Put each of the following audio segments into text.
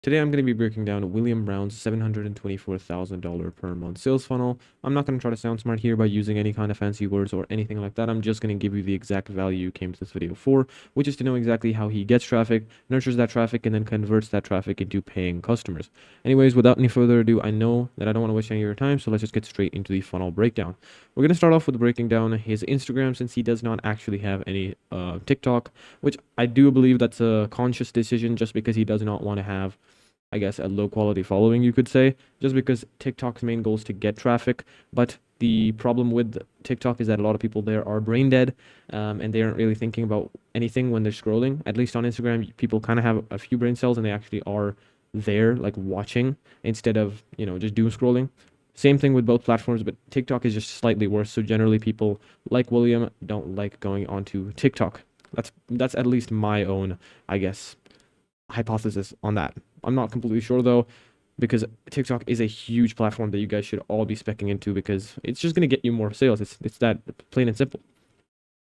Today I'm going to be breaking down William Brown's $724,000 per month sales funnel. I'm not going to try to sound smart here by using any kind of fancy words or anything like that. I'm just going to give you the exact value you came to this video for, which is to know exactly how he gets traffic, nurtures that traffic, and then converts that traffic into paying customers. Anyways, without any further ado, I know that I don't want to waste any of your time, so let's just get straight into the funnel breakdown. We're going to start off with breaking down his Instagram since he does not actually have any TikTok, which I do believe that's a conscious decision just because he does not want to have, I guess, a low quality following, you could say, just because TikTok's main goal is to get traffic. But the problem with TikTok is that a lot of people there are brain dead, and they aren't really thinking about anything when they're scrolling. At least on Instagram, people kind of have a few brain cells and they actually are there, like watching instead of, just doom scrolling. Same thing with both platforms, but TikTok is just slightly worse. So generally, people like William don't like going onto TikTok. That's at least my own, I guess, hypothesis on that. I'm not completely sure though, because TikTok is a huge platform that you guys should all be specking into because it's just gonna get you more sales. It's that plain and simple.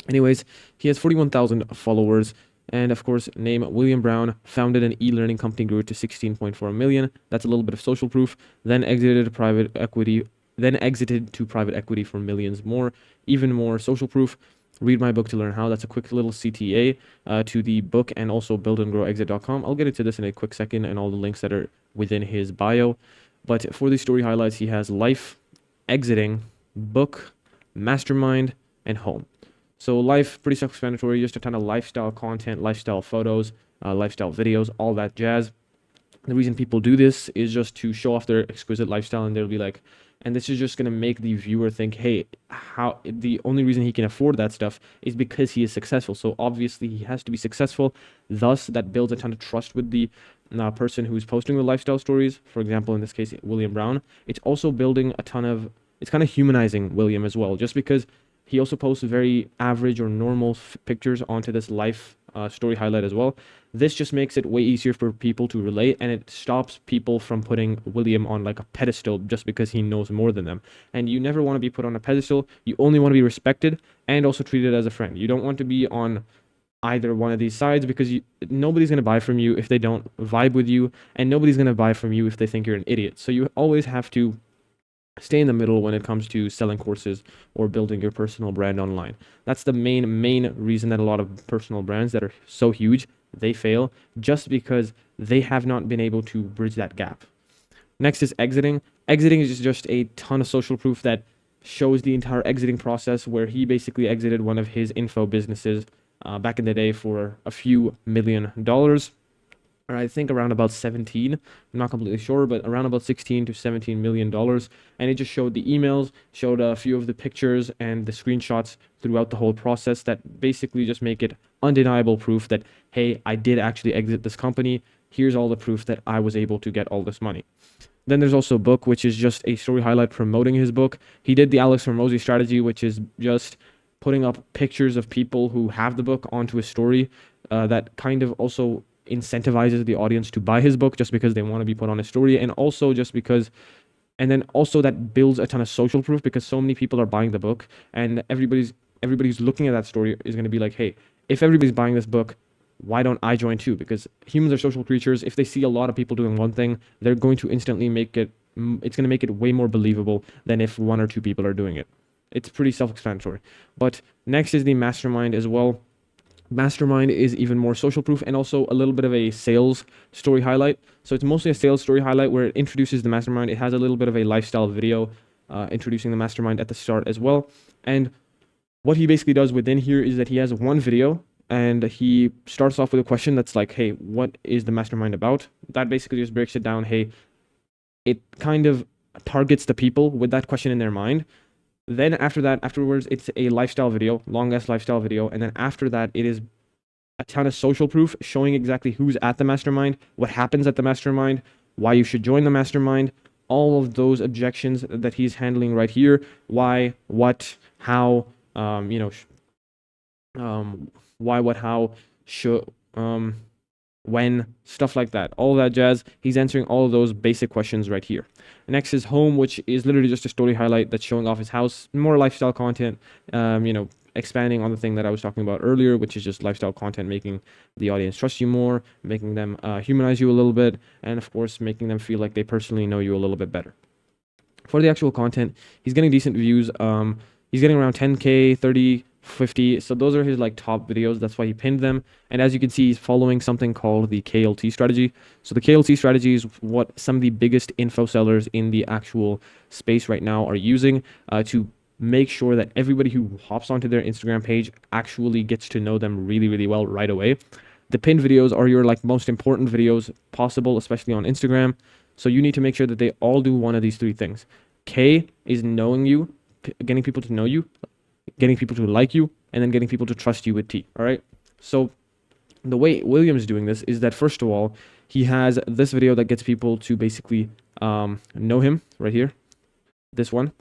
Anyways, he has 41,000 followers, and of course, name William Brown, founded an e-learning company, grew to 16.4 million. That's a little bit of social proof. Then exited private equity. Then exited to private equity for millions more. Even more social proof. Read my book to learn how. That's a quick little CTA to the book and also buildandgrowexit.com. I'll get into this in a quick second and all the links that are within his bio. But for the story highlights, he has life, exiting, book, mastermind, and home. So life, pretty self-explanatory, just a ton of lifestyle content, lifestyle photos, lifestyle videos, all that jazz. The reason people do this is just to show off their exquisite lifestyle, and they'll be like, and this is just going to make the viewer think, hey, how the only reason he can afford that stuff is because he is successful. So obviously he has to be successful. Thus, that builds a ton of trust with the person who's posting the lifestyle stories. For example, in this case, William Brown. It's also building a ton of, it's kind of humanizing William as well, just because he also posts very average or normal pictures onto this life story highlight as well. This just makes it way easier for people to relate, and it stops people from putting William on like a pedestal just because he knows more than them. And you never want to be put on a pedestal. You only want to be respected and also treated as a friend. You don't want to be on either one of these sides because nobody's going to buy from you if they don't vibe with you, and nobody's going to buy from you if they think you're an idiot. So you always have to stay in the middle when it comes to selling courses or building your personal brand online. That's the main reason that a lot of personal brands that are so huge, they fail, just because they have not been able to bridge that gap. Next is exiting. Exiting is just a ton of social proof that shows the entire exiting process, where he basically exited one of his info businesses back in the day for a few $1 million. Or I think around about 17, I'm not completely sure, but around about 16 to 17 million dollars. And it just showed the emails, showed a few of the pictures and the screenshots throughout the whole process that basically just make it undeniable proof that, hey, I did actually exit this company. Here's all the proof that I was able to get all this money. Then there's also book, which is just a story highlight promoting his book. He did the Alex Hormozy strategy, which is just putting up pictures of people who have the book onto a story that kind of also incentivizes the audience to buy his book just because they want to be put on a story, and also just because, and then also that builds a ton of social proof because so many people are buying the book, and everybody's looking at that story is going to be like, hey, if everybody's buying this book, why don't I join too? Because humans are social creatures. If they see a lot of people doing one thing, they're going to instantly make it, it's going to make it way more believable than if one or two people are doing it. It's pretty self-explanatory. But next is the mastermind as well. Mastermind is even more social proof and also a little bit of a sales story highlight. So it's mostly a sales story highlight where it introduces the mastermind. It has a little bit of a lifestyle video introducing the mastermind at the start as well. And what he basically does within here is that he has one video and he starts off with a question that's like, hey, what is the mastermind about? That basically just breaks it down. Hey, it kind of targets the people with that question in their mind. Then afterwards, it's a lifestyle video, long ass lifestyle video. And then after that, it is a ton of social proof showing exactly who's at the mastermind, what happens at the mastermind, why you should join the mastermind, all of those objections that he's handling right here. Why, what, how, why, what, how, should, when, stuff like that, all that jazz. He's answering all of those basic questions right here. Next is home, which is literally just a story highlight that's showing off his house, more lifestyle content, expanding on the thing that I was talking about earlier, which is just lifestyle content, making the audience trust you more, making them humanize you a little bit, and of course, making them feel like they personally know you a little bit better. For the actual content, he's getting decent views. He's getting around 10K, 30, 50. So those are his like top videos. That's why he pinned them. And as you can see, he's following something called the KLT strategy. So the KLT strategy is what some of the biggest info sellers in the actual space right now are using to make sure that everybody who hops onto their Instagram page actually gets to know them really, really well right away. The pinned videos are your like most important videos possible, especially on Instagram. So you need to make sure that they all do one of these three things. K is knowing you, getting people to know you, getting people to like you, and then getting people to trust you with T. All right. So the way William's doing this is that, first of all, he has this video that gets people to basically know him right here. This one.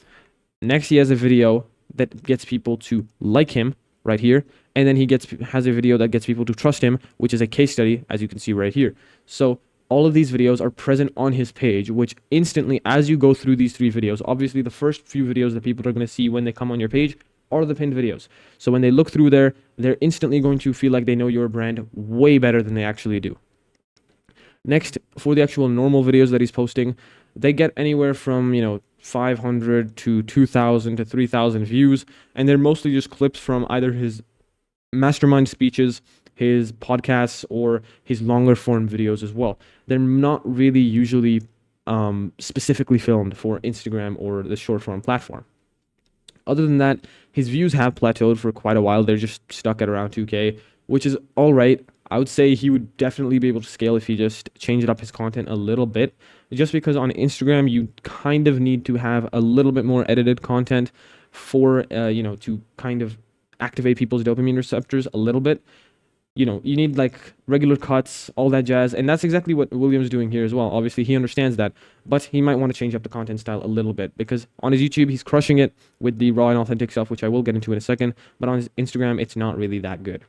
Next, he has a video that gets people to like him right here. And then he has a video that gets people to trust him, which is a case study, as you can see right here. So all of these videos are present on his page, which instantly, as you go through these three videos, obviously the first few videos that people are going to see when they come on your page are the pinned videos. So when they look through there, they're instantly going to feel like they know your brand way better than they actually do. Next, for the actual normal videos that he's posting, they get anywhere from, 500 to 2,000 to 3,000 views. And they're mostly just clips from either his mastermind speeches, his podcasts, or his longer form videos as well. They're not really usually specifically filmed for Instagram or the short form platform. Other than that, his views have plateaued for quite a while. They're just stuck at around 2K, which is all right. I would say he would definitely be able to scale if he just changed up his content a little bit. Just because on Instagram, you kind of need to have a little bit more edited content for, to kind of activate people's dopamine receptors a little bit. You need like regular cuts, all that jazz. And that's exactly what William's doing here as well. Obviously, he understands that, but he might want to change up the content style a little bit because on his YouTube, he's crushing it with the raw and authentic stuff, which I will get into in a second. But on his Instagram, it's not really that good.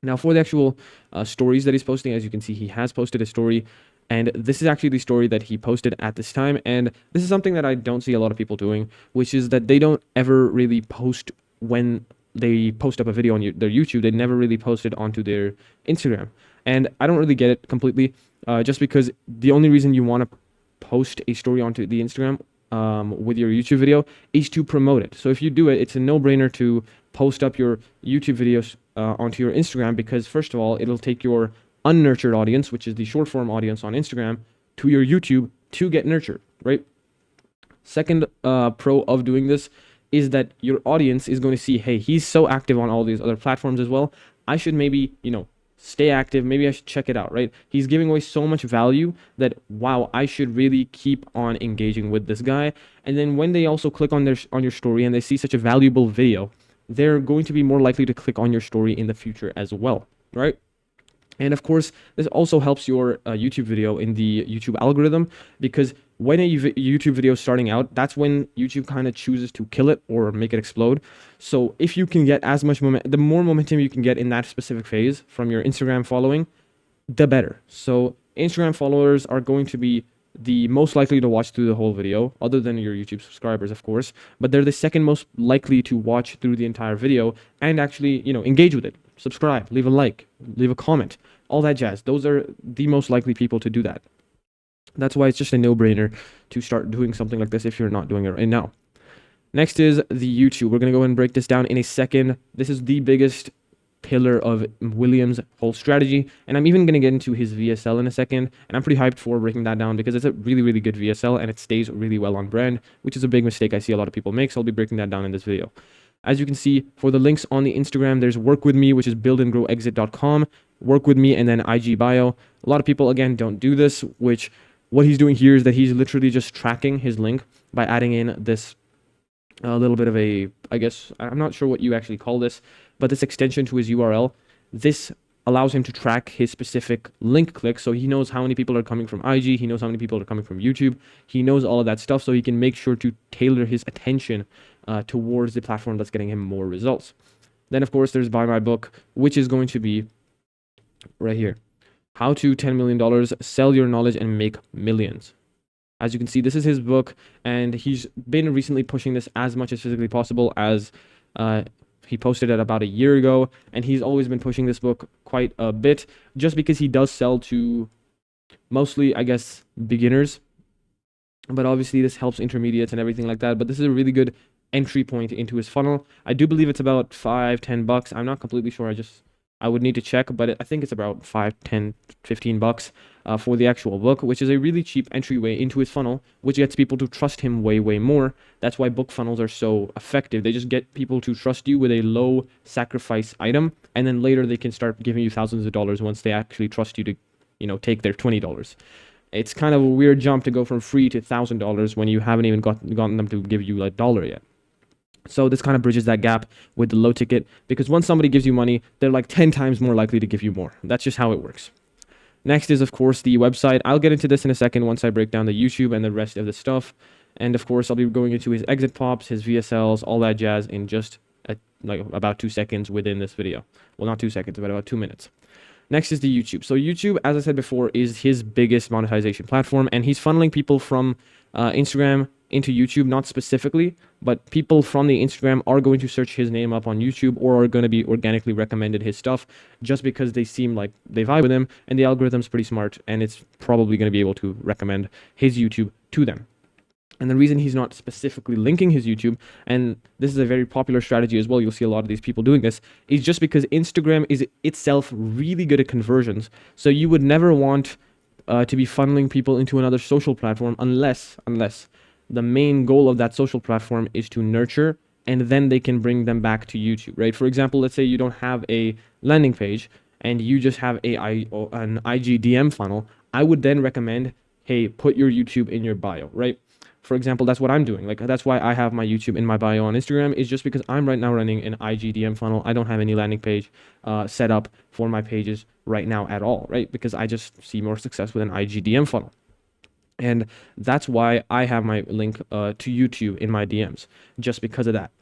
Now, for the actual stories that he's posting, as you can see, he has posted a story. And this is actually the story that he posted at this time. And this is something that I don't see a lot of people doing, which is that they don't ever really post when they post up a video on their YouTube. They never really post it onto their Instagram. And I don't really get it completely, just because the only reason you want to post a story onto the Instagram with your YouTube video is to promote it. So if you do it, it's a no-brainer to post up your YouTube videos onto your Instagram because, first of all, it'll take your unnurtured audience, which is the short form audience on Instagram, to your YouTube to get nurtured, right? Second pro of doing this is that your audience is going to see, hey, he's so active on all these other platforms as well. I should maybe, stay active. Maybe I should check it out, right? He's giving away so much value that, wow, I should really keep on engaging with this guy. And then when they also click on your story and they see such a valuable video, they're going to be more likely to click on your story in the future as well, right? And of course, this also helps your YouTube video in the YouTube algorithm because when a YouTube video is starting out, that's when YouTube kind of chooses to kill it or make it explode. So if you can get as much momentum, the more momentum you can get in that specific phase from your Instagram following, the better. So Instagram followers are going to be the most likely to watch through the whole video, other than your YouTube subscribers, of course, but they're the second most likely to watch through the entire video and actually, engage with it. Subscribe, leave a like, leave a comment, all that jazz. Those are the most likely people to do that. That's why it's just a no-brainer to start doing something like this if you're not doing it right now. Next is the YouTube. We're going to go ahead and break this down in a second. This is the biggest pillar of William's whole strategy, and I'm even going to get into his VSL in a second, and I'm pretty hyped for breaking that down because it's a really, really good VSL and it stays really well on brand, which is a big mistake I see a lot of people make, so I'll be breaking that down in this video. As you can see, for the links on the Instagram, there's Work With Me, which is buildandgrowexit.com, Work With Me, and then IG bio. A lot of people, again, don't do this, which what he's doing here is that he's literally just tracking his link by adding in this little bit of a, I guess, I'm not sure what you actually call this, but this extension to his URL. This allows him to track his specific link click, so he knows how many people are coming from IG, he knows how many people are coming from YouTube, he knows all of that stuff, so he can make sure to tailor his attention towards the platform that's getting him more results. Then, of course, there's Buy My Book, which is going to be right here. How to $10 million, Sell Your Knowledge, and Make Millions. As you can see, this is his book, and he's been recently pushing this as much as physically possible as He posted it about a year ago, and he's always been pushing this book quite a bit, just because he does sell to mostly, I guess, beginners. But obviously this helps intermediates and everything like that. But this is a really good entry point into his funnel. I do believe it's about $5-10. I'm not completely sure. I would need to check, but I think it's about $5-10-15 for the actual book, which is a really cheap entryway into his funnel, which gets people to trust him way more. That's why book funnels are so effective. They just get people to trust you with a low sacrifice item, and then later they can start giving you thousands of dollars once they actually trust you to, take their $20. It's kind of a weird jump to go from free to $1,000 when you haven't even gotten them to give you a dollar yet. So this kind of bridges that gap with the low ticket, because once somebody gives you money, they're like 10 times more likely to give you more. That's just how it works. Next is, of course, the website. I'll get into this in a second once I break down the YouTube and the rest of the stuff. And of course, I'll be going into his exit pops, his VSLs, all that jazz in just about 2 seconds within this video. Well, not 2 seconds, but about 2 minutes. Next is the YouTube. So YouTube, as I said before, is his biggest monetization platform, and he's funneling people from Instagram into YouTube, not specifically, but people from the Instagram are going to search his name up on YouTube or are going to be organically recommended his stuff just because they seem like they vibe with him, and the algorithm's pretty smart, and it's probably going to be able to recommend his YouTube to them. And the reason he's not specifically linking his YouTube, and this is a very popular strategy as well, you'll see a lot of these people doing this, is just because Instagram is itself really good at conversions. So you would never want to be funneling people into another social platform unless the main goal of that social platform is to nurture, and then they can bring them back to YouTube, right? For example, let's say you don't have a landing page and you just have an IG DM funnel. I would then recommend, hey, put your YouTube in your bio, right? For example, that's what I'm doing. Like, that's why I have my YouTube in my bio on Instagram, is just because I'm right now running an IGDM funnel. I don't have any landing page set up for my pages right now at all, right? Because I just see more success with an IGDM funnel. And that's why I have my link to YouTube in my DMs, just because of that.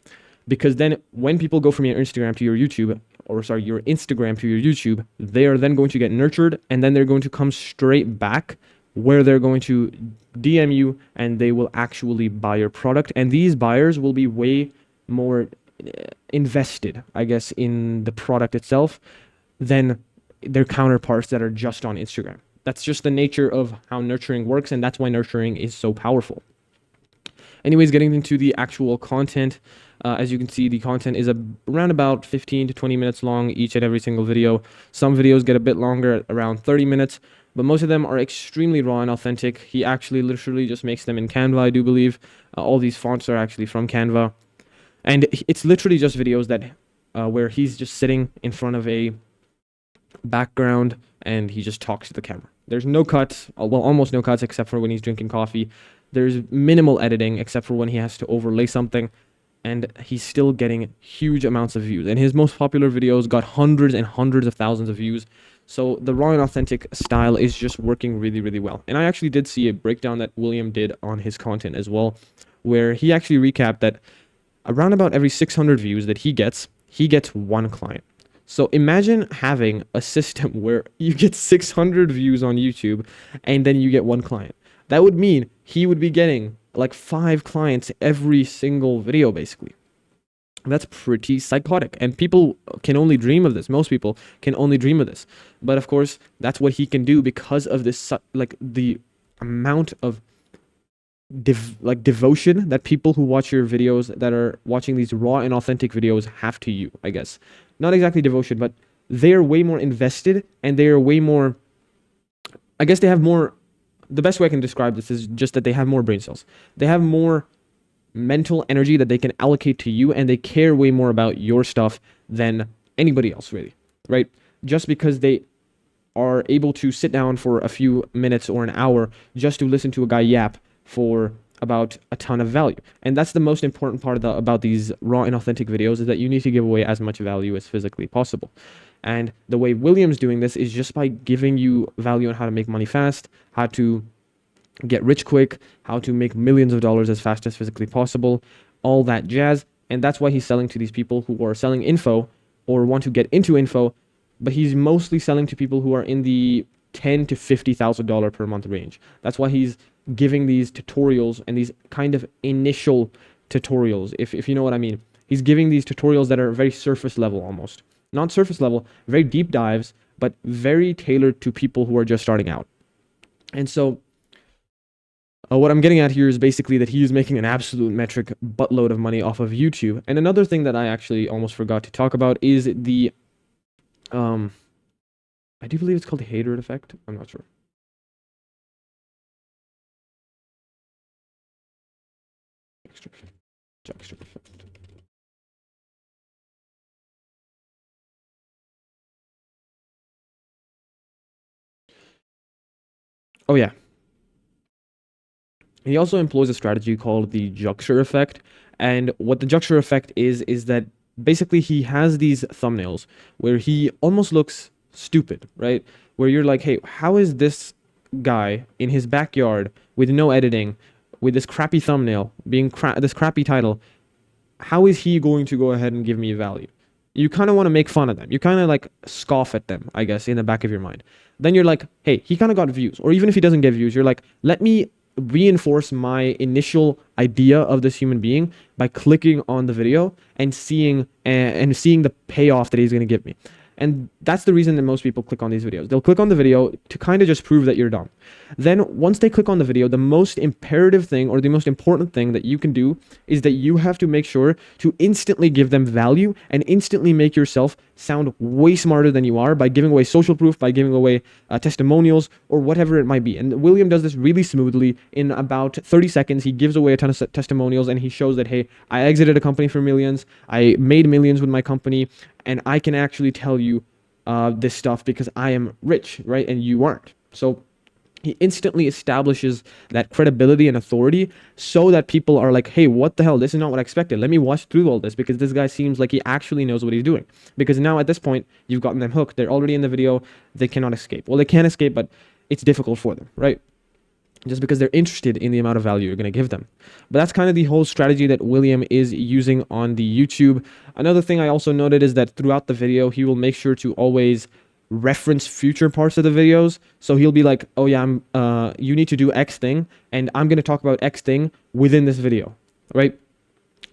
Because then when people go from your Instagram to your YouTube, your Instagram to your YouTube, they are then going to get nurtured, and then they're going to come straight back where they're going to DM you, and they will actually buy your product. And these buyers will be way more invested, I guess, in the product itself than their counterparts that are just on Instagram. That's just the nature of how nurturing works, and that's why nurturing is so powerful. Anyways, getting into the actual content, as you can see, the content is around about 15 to 20 minutes long, each and every single video. Some videos get a bit longer, around 30 minutes, but most of them are extremely raw and authentic. He actually literally just makes them in Canva, I do believe. All these fonts are actually from Canva. And it's literally just videos that where he's just sitting in front of a background and he just talks to the camera. There's no cuts, well, almost no cuts, except for when he's drinking coffee. There's minimal editing, except for when he has to overlay something. And he's still getting huge amounts of views. And his most popular videos got hundreds and hundreds of thousands of views. So the raw and authentic style is just working really, really well. And I actually did see a breakdown that William did on his content as well, where he actually recapped that around about every 600 views that he gets one client. So imagine having a system where you get 600 views on YouTube and then you get one client. That would mean he would be getting like 5 clients every single video, basically. That's pretty psychotic, and people can only dream of this. Most people can only dream of this, but of course that's what he can do because of this, like the amount of devotion that people who watch your videos, that are watching these raw and authentic videos, have to you. I guess not exactly devotion, but they're way more invested, and they are way more, I guess they have more, the best way I can describe this is just that they have more brain cells. They have more mental energy that they can allocate to you, and they care way more about your stuff than anybody else, really, right? Just because they are able to sit down for a few minutes or an hour just to listen to a guy yap for about a ton of value. And that's the most important part about these raw and authentic videos, is that you need to give away as much value as physically possible. And the way William's doing this is just by giving you value on how to make money fast, how to get rich quick, how to make millions of dollars as fast as physically possible, all that jazz. And that's why he's selling to these people who are selling info or want to get into info, but he's mostly selling to people who are in the $10,000 to $50,000 per month range. That's why he's giving these tutorials and these kind of initial tutorials, if you know what I mean. He's giving these tutorials that are very surface level almost. Not surface level, very deep dives, but very tailored to people who are just starting out. And so what I'm getting at here is basically that he is making an absolute metric buttload of money off of YouTube. And another thing that I actually almost forgot to talk about is the, I do believe it's called the hater effect. I'm not sure. Extra effect. Oh yeah. He also employs a strategy called the juxture effect. And what the juxture effect is that basically he has these thumbnails where he almost looks stupid, right? Where you're like, hey, how is this guy in his backyard with no editing, with this crappy thumbnail, this crappy title, how is he going to go ahead and give me value? You kind of want to make fun of them. You kind of like scoff at them, I guess, in the back of your mind. Then you're like, hey, he kind of got views. Or even if he doesn't get views, you're like, let me reinforce my initial idea of this human being by clicking on the video and seeing the payoff that he's going to give me. And that's the reason that most people click on these videos. They'll click on the video to kind of just prove that you're dumb. Then once they click on the video, the most imperative thing or the most important thing that you can do is that you have to make sure to instantly give them value and instantly make yourself sound way smarter than you are by giving away social proof, by giving away testimonials or whatever it might be. And William does this really smoothly. In about 30 seconds, he gives away a ton of testimonials and he shows that, hey, I exited a company for millions. I made millions with my company. And I can actually tell you this stuff because I am rich, right? And you aren't. So he instantly establishes that credibility and authority so that people are like, hey, what the hell? This is not what I expected. Let me watch through all this because this guy seems like he actually knows what he's doing. Because now at this point, you've gotten them hooked. They're already in the video. They cannot escape. Well, they can escape, but it's difficult for them, right? Just because they're interested in the amount of value you're going to give them. But that's kind of the whole strategy that William is using on the YouTube. Another thing I also noted is that throughout the video, he will make sure to always reference future parts of the videos. So he'll be like, oh yeah, you need to do X thing, and I'm going to talk about X thing within this video, right?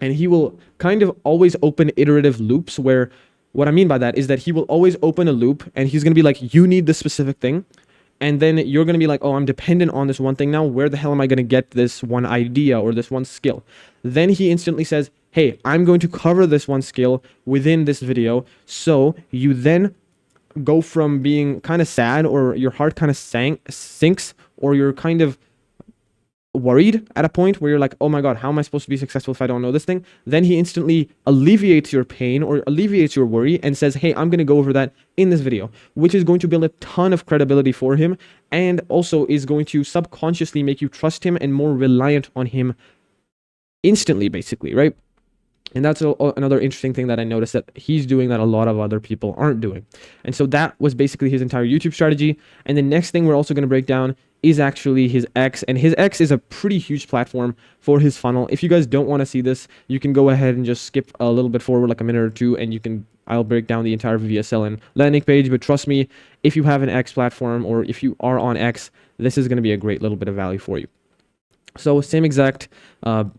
And he will kind of always open iterative loops where what I mean by that is that he will always open a loop and he's going to be like, you need this specific thing. And then you're going to be like, oh, I'm dependent on this one thing now. Where the hell am I going to get this one idea or this one skill? Then he instantly says, hey, I'm going to cover this one skill within this video. So you then go from being kind of sad or your heart kind of sinks or you're kind of worried at a point where you're like, oh my God, how am I supposed to be successful if I don't know this thing? Then he instantly alleviates your pain or alleviates your worry and says, hey, I'm going to go over that in this video, which is going to build a ton of credibility for him and also is going to subconsciously make you trust him and more reliant on him instantly, basically, right? And that's another interesting thing that I noticed that he's doing that a lot of other people aren't doing. And so that was basically his entire YouTube strategy. And the next thing we're also going to break down is actually his X. And his X is a pretty huge platform for his funnel. If you guys don't want to see this, you can go ahead and just skip a little bit forward, like a minute or two, and I'll break down the entire VSL and landing page. But trust me, if you have an X platform or if you are on X, this is going to be a great little bit of value for you. So same exact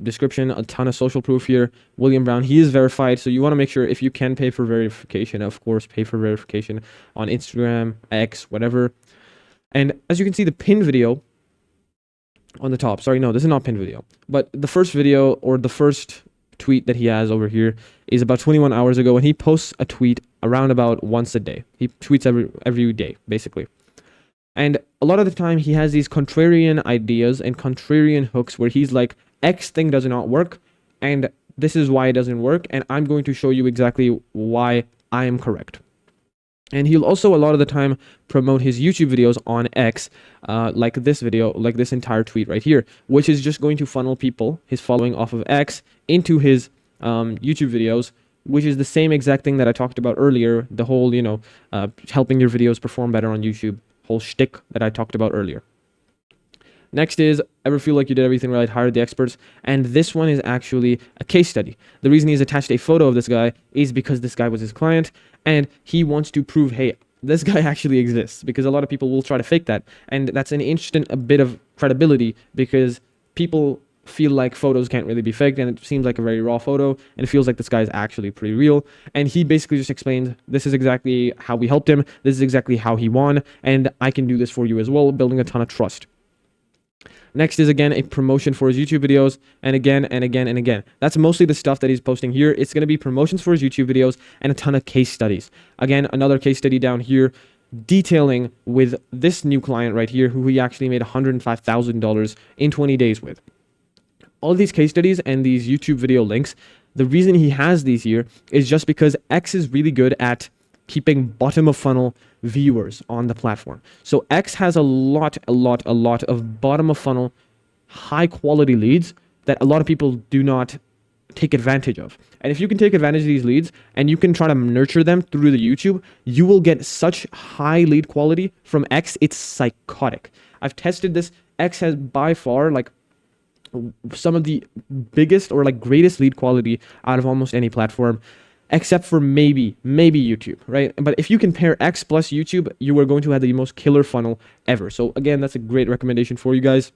description, a ton of social proof here. William Brown, he is verified. So you want to make sure if you can pay for verification, of course, pay for verification on Instagram, X, whatever. And as you can see, the pin video on the top, sorry, no, this is not pin video, but the first video or the first tweet that he has over here is about 21 hours ago, and he posts a tweet around about once a day. He tweets every day, basically. And a lot of the time he has these contrarian ideas and contrarian hooks where he's like, X thing does not work, and this is why it doesn't work, and I'm going to show you exactly why I am correct. And he'll also a lot of the time promote his YouTube videos on X, like this video, like this entire tweet right here, which is just going to funnel people, his following off of X, into his YouTube videos, which is the same exact thing that I talked about earlier, the whole, helping your videos perform better on YouTube, whole shtick that I talked about earlier. Next is, ever feel like you did everything right, hired the experts? And this one is actually a case study. The reason he's attached a photo of this guy is because this guy was his client, and he wants to prove, hey, this guy actually exists, because a lot of people will try to fake that. And that's an instant a bit of credibility, because people feel like photos can't really be faked, and it seems like a very raw photo, and it feels like this guy is actually pretty real. And he basically just explained, this is exactly how we helped him, this is exactly how he won, and I can do this for you as well, building a ton of trust. Next is, again, a promotion for his YouTube videos, and again and again and again. That's mostly the stuff that he's posting here. It's going to be promotions for his YouTube videos and a ton of case studies. Again, another case study down here detailing with this new client right here, who he actually made $105,000 in 20 days with. All these case studies and these YouTube video links, the reason he has these here is just because X is really good at keeping bottom of funnel viewers on the platform. So X has a lot of bottom of funnel, high quality leads that a lot of people do not take advantage of. And if you can take advantage of these leads and you can try to nurture them through the YouTube, you will get such high lead quality from X. It's psychotic. I've tested this. X has by far like some of the biggest or like greatest lead quality out of almost any platform, except for maybe YouTube, right? But if you compare X plus YouTube, you are going to have the most killer funnel ever. So again, that's a great recommendation for you guys.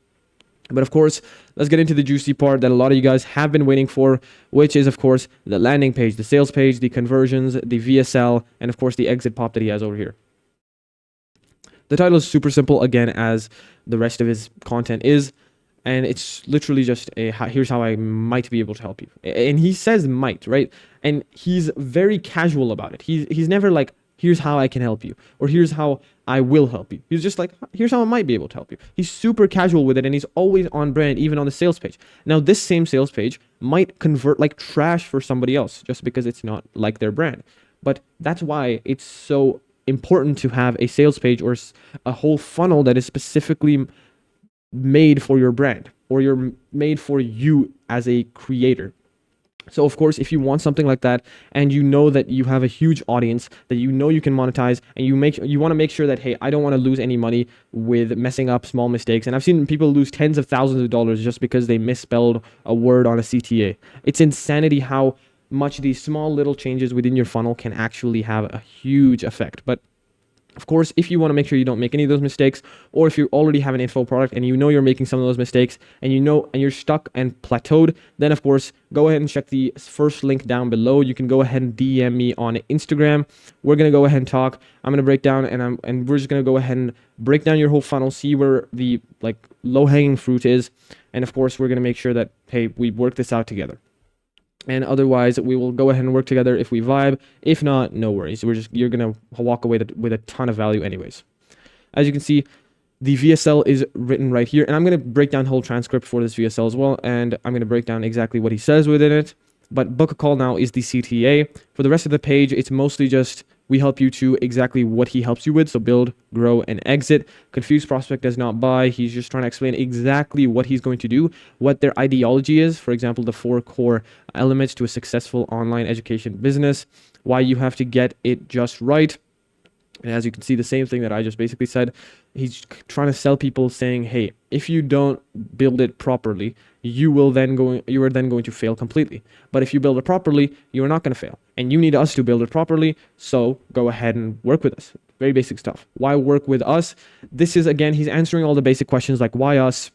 But of course, let's get into the juicy part that a lot of you guys have been waiting for, which is, of course, the landing page, the sales page, the conversions, the VSL, and of course, the exit pop that he has over here. The title is super simple, again, as the rest of his content is. And it's literally just here's how I might be able to help you. And he says might, right? And he's very casual about it. He's never like, here's how I can help you, or here's how I will help you. He's just like, here's how I might be able to help you. He's super casual with it, and he's always on brand, even on the sales page. Now, this same sales page might convert like trash for somebody else just because it's not like their brand. But that's why it's so important to have a sales page or a whole funnel that is specifically made for your brand, or you're made for you as a creator. So of course, if you want something like that, and you know that you have a huge audience that you know you can monetize, and you want to make sure that, hey, I don't want to lose any money with messing up small mistakes. And I've seen people lose tens of thousands of dollars just because they misspelled a word on a CTA. It's insanity how much these small little changes within your funnel can actually have a huge effect. But of course, if you want to make sure you don't make any of those mistakes, or if you already have an info product and you know you're making some of those mistakes, and you know and you're stuck and plateaued, then of course, go ahead and check the first link down below. You can go ahead and DM me on Instagram. We're going to go ahead and talk. I'm going to break down, and we're just going to go ahead and break down your whole funnel, see where the like low-hanging fruit is. And of course, we're going to make sure that, hey, we work this out together. And otherwise, we will go ahead and work together if we vibe. If not, no worries. You're going to walk away with a ton of value anyways. As you can see, the VSL is written right here. And I'm going to break down the whole transcript for this VSL as well. And I'm going to break down exactly what he says within it. But book a call now is the CTA. For the rest of the page, it's mostly just we help you to exactly what he helps you with. So build, grow, and exit. Confused prospect does not buy. He's just trying to explain exactly what he's going to do, what their ideology is. For example, the 4 core elements to a successful online education business, why you have to get it just right. And as you can see, the same thing that I just basically said, he's trying to sell people saying, hey, if you don't build it properly, you are then going to fail completely. But if you build it properly, you are not going to fail. And you need us to build it properly. So go ahead and work with us. Very basic stuff. Why work with us? This is, again, he's answering all the basic questions like why us,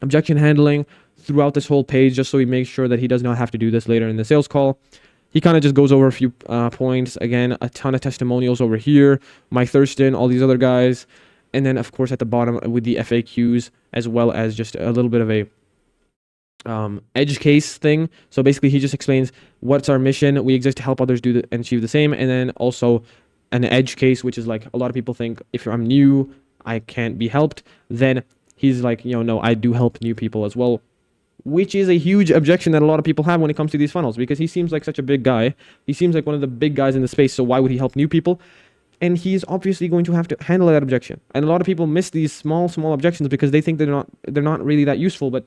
objection handling throughout this whole page, just so he makes sure that he does not have to do this later in the sales call. He kind of just goes over a few points. Again, a ton of testimonials over here. Mike Thurston, all these other guys. And then, of course, at the bottom with the FAQs, as well as just a little bit of a edge case thing. So basically, he just explains what's our mission. We exist to help others do and achieve the same. And then also an edge case, which is like a lot of people think if I'm new, I can't be helped. Then he's like, no, I do help new people as well. Which is a huge objection that a lot of people have when it comes to these funnels, because he seems like such a big guy. He seems like one of the big guys in the space. So why would he help new people? And he's obviously going to have to handle that objection. And a lot of people miss these small objections because they think they're not really that useful. But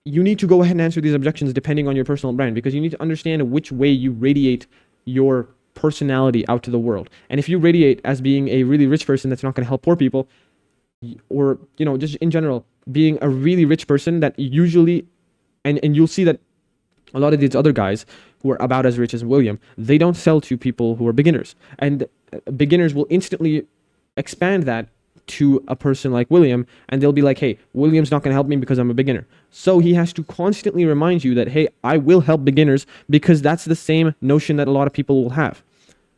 you need to go ahead and answer these objections depending on your personal brand, because you need to understand which way you radiate your personality out to the world. And if you radiate as being a really rich person that's not going to help poor people, or just in general being a really rich person that usually, and you'll see that a lot of these other guys who are about as rich as William, they don't sell to people who are beginners, and beginners will instantly expand that to a person like William, and they'll be like, hey, William's not going to help me because I'm a beginner. So he has to constantly remind you that, hey, I will help beginners, because that's the same notion that a lot of people will have.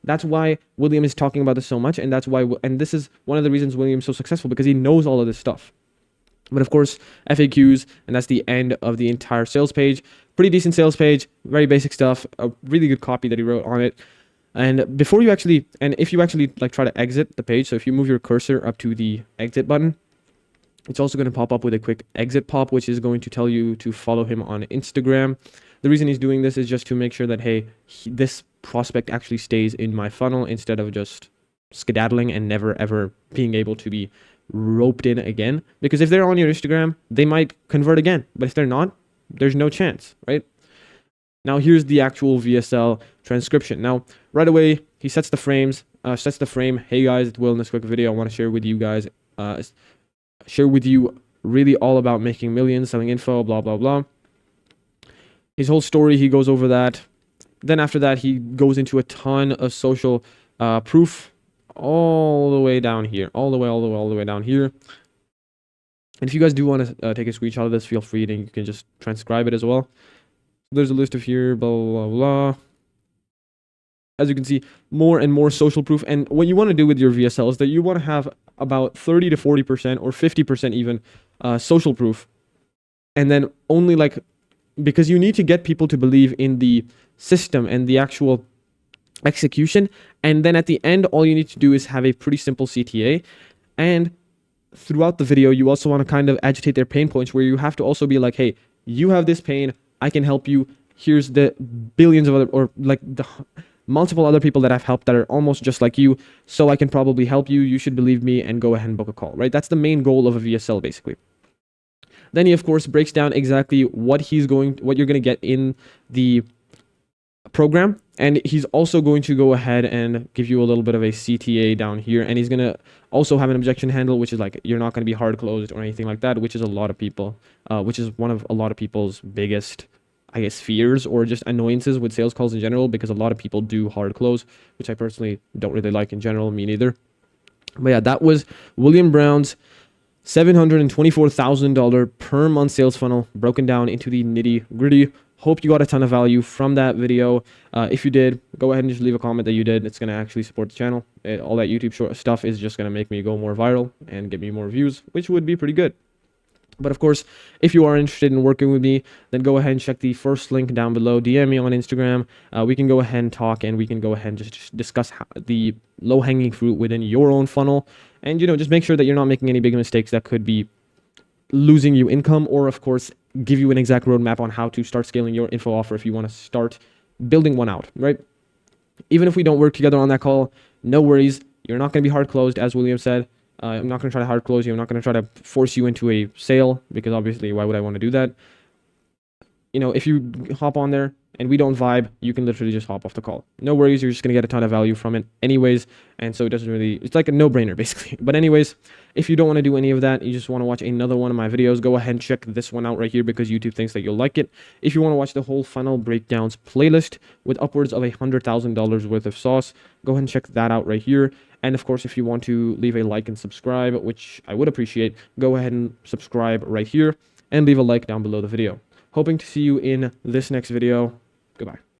That's why William is talking about this so much, and that's why, and this is one of the reasons William's so successful, because he knows all of this stuff. But of course, FAQs, and that's the end of the entire sales page. Pretty decent sales page, very basic stuff, a really good copy that he wrote on it. And before you actually, and if you actually like try to exit the page, so if you move your cursor up to the exit button, it's also going to pop up with a quick exit pop, which is going to tell you to follow him on Instagram. The reason he's doing this is just to make sure that, hey, this prospect actually stays in my funnel instead of just skedaddling and never ever being able to be roped in again. Because if they're on your Instagram, they might convert again. But if they're not, there's no chance, right? Now here's the actual VSL transcription. Now right away he sets the frame. Hey guys, it's Will. In this quick video, I want to share with you guys, really all about making millions, selling info, blah blah blah. His whole story, he goes over that. Then after that, he goes into a ton of social proof, all the way down here, all the way down here. And if you guys do want to take a screenshot of this, feel free, and you can just transcribe it as well. There's a list of here, blah, blah, blah. As you can see, more and more social proof. And what you want to do with your VSL is that you want to have about 30 to 40% or 50% even social proof. And then only like, because you need to get people to believe in the system and the actual execution. And then at the end, all you need to do is have a pretty simple CTA. And throughout the video, you also want to kind of agitate their pain points, where you have to also be like, hey, you have this pain, I can help you. Here's the billions of other, or like the multiple other people that I've helped that are almost just like you, so I can probably help you. You should believe me and go ahead and book a call, right? That's the main goal of a VSL, basically. Then he, of course, breaks down exactly what you're going to get in the program. And he's also going to go ahead and give you a little bit of a CTA down here. And he's going to also have an objection handle, which is like, you're not going to be hard closed or anything like that, which is a lot of people, which is one of a lot of people's biggest, I guess, fears or just annoyances with sales calls in general, because a lot of people do hard close, which I personally don't really like in general, me neither. But yeah, that was William Brown's $724,000 per month sales funnel, broken down into the nitty gritty. Hope you got a ton of value from that video. If you did, go ahead and just leave a comment that you did. It's going to actually support the channel. All that YouTube short stuff is just going to make me go more viral and get me more views, which would be pretty good. But of course, if you are interested in working with me, then go ahead and check the first link down below. DM me on Instagram. We can go ahead and talk, and we can go ahead and just discuss the low-hanging fruit within your own funnel. And, just make sure that you're not making any big mistakes that could be losing you income, or of course give you an exact roadmap on how to start scaling your info offer if you want to start building one out, right? Even if we don't work together on that call, no worries. You're not going to be hard closed, as William said. I'm not going to try to hard close you. I'm not going to try to force you into a sale, because obviously, why would I want to do that? If you hop on there and we don't vibe, you can literally just hop off the call. No worries. You're just going to get a ton of value from it anyways. And so it doesn't really, it's like a no-brainer basically. But anyways, if you don't want to do any of that, you just want to watch another one of my videos, go ahead and check this one out right here, because YouTube thinks that you'll like it. If you want to watch the whole funnel breakdowns playlist with upwards of $100,000 worth of sauce, go ahead and check that out right here. And of course, if you want to leave a like and subscribe, which I would appreciate, go ahead and subscribe right here and leave a like down below the video. Hoping to see you in this next video. Goodbye.